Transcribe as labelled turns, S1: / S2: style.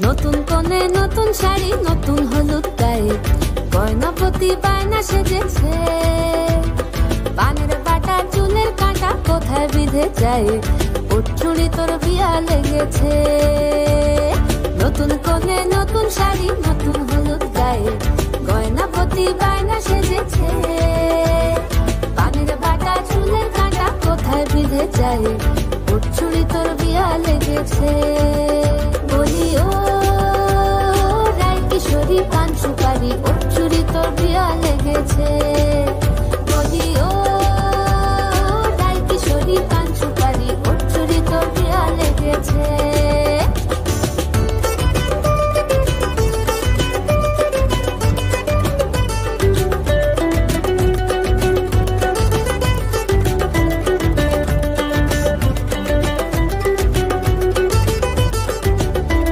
S1: নতুন কোণে নতুন শাড়ি নতুন হলুদ গায়ে গয়নাপতি বায়না সেজেছে পানের বাটা চুলের কাঁটা কোথায় বিঁধে যায় ওর চুড়ি তোর বিয়া লেগেছে নতুন কোণে নতুন শাড়ি নতুন হলুদ গায়ে গয়নাপতি বায়না সেজেছে পানের বাটা চুলের কাঁটা কোথায় বিঁধে যায় ওর চুড়ি তোর বিয়া লেগেছে বলি ও রায় কিশোরী পান সুপারি ওর চুড়ি তোর বিয়া লেগেছে।